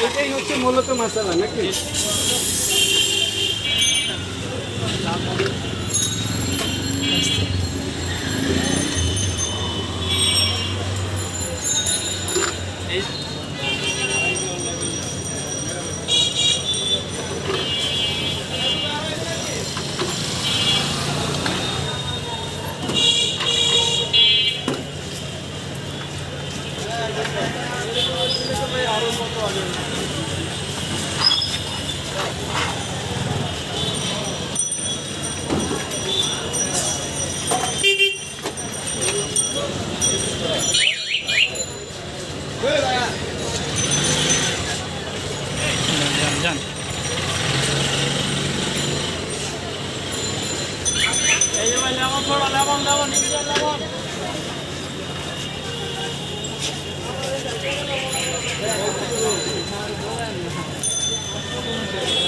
এটাই হচ্ছে মূলত মশলা নাকি? যান এই যে ভাই লেমন থোড়া লেমন লেমন নিচে লেমন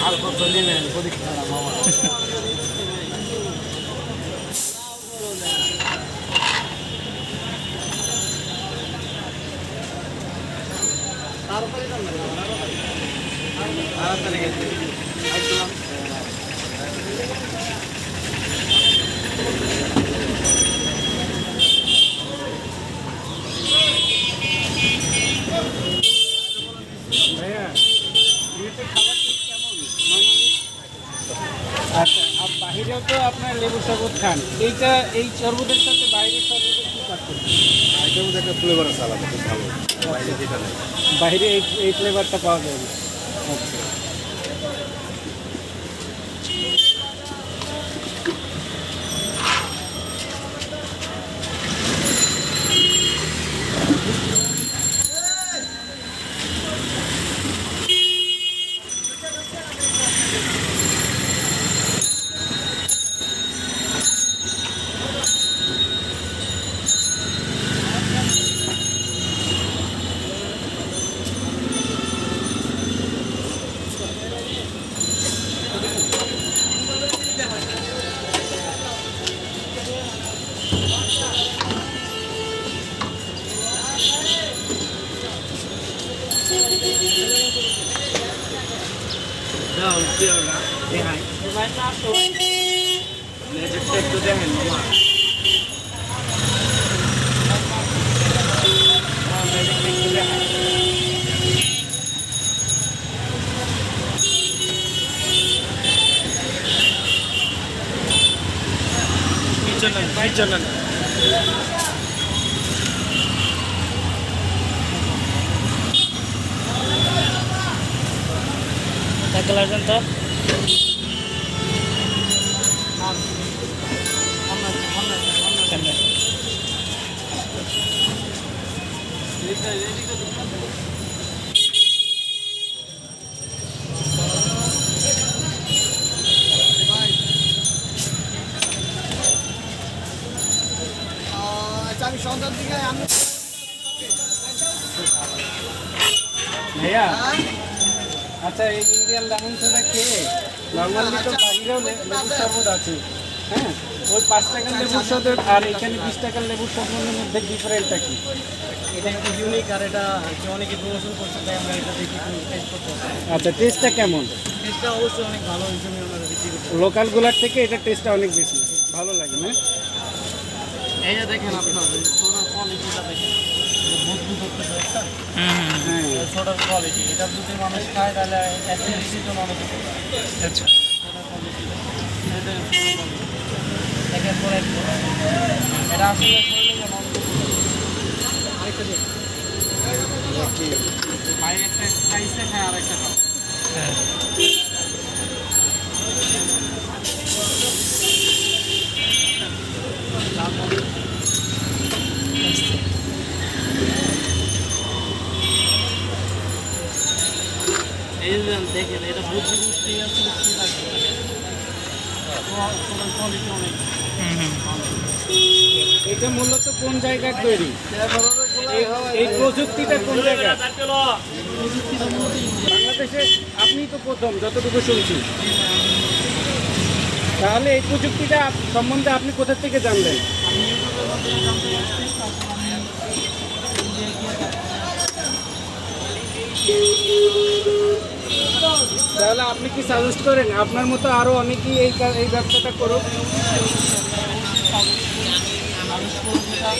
আর কত নেবেন পরীক্ষা মামা তারপরে দাম তাড়াতাড়ি গেছে একদম আচ্ছা, আর বাহিরেও তো আপনার লেবু শরবত খান, এইটা এই শরবতের সাথে বাইরের শরবতের কি পার্থক্য? এটার মধ্যে একটা ফ্লেভার আছে আলাদা, খুব ভালো। বাইরে যেটা নেই, বাইরে এই ফ্লেভারটা পাওয়া যায় না। আচ্ছা, একটু দেখেন মামা। চলেন সাইকেল আসেন তো আমি সন্ধ্যার দিকে আমি ভাইয়া আচ্ছা, এই ইন্ডিয়ান লেমন সোডা খেয়ে নর্মালি তো বাইরেও লেবুর শরবত আছে, হ্যাঁ, ওই 5 টাকার লেবুর শরবত আর এখানে 20 টাকার লেবুর শরবতের মধ্যে ডিফারেন্টটা কি? এটা একটু ইউনিক আর এটা হচ্ছে অনেকে প্রমোশন করছে তাই আমরা এটা দেখি টেস্ট করতে আচ্ছা, টেস্টটা কেমন? টেস্টটা অবশ্যই অনেক ভালো, ওই জন্য ওনারা বিক্রি করছে। লোকালগুলোর থেকে এটা টেস্টটা অনেক বেশি ভালো লাগে না? এই যে দেখেন আপনার সোডার কোয়ালিটিটা দেখেন, মজবুত হচ্ছে একটা হ্যাঁ, সোডার কোয়ালিটি, এটা যদি মানুষ খায় তাহলে অ্যাসিডিটির জন্য অনেক উপকার। আচ্ছা, সোডার কোয়ালিটি একের পর এক এটা আসলে শরীরে যেমন আরেকটা দিয়ে ভাই একটা খাইছে খায় আর একটা খাও। এই যে দেখেন এটা বুদ্ধি বুদ্ধি আছে, বুদ্ধি লাগবে কোয়ালিটি অনেক ভালো। এটা মূলত কোন জায়গার তৈরি? এই প্রযুক্তিটা কোন জায়গায়? বাংলাদেশে আপনি তো প্রথম, যতটুকু শুনছি। তাহলে এই প্রযুক্তিটা সম্বন্ধে আপনি কোথা থেকে জানলেন? আমি ইউটিউবের মধ্যে জানতে পারছি, তারপর আমি ইন্ডিয়া গিয়ে তাহলে আপনি কি সাজেস্ট করেন আপনার মতো আরও অনেকেই এই ব্যবসাটা করুক? মানুষ করবে না,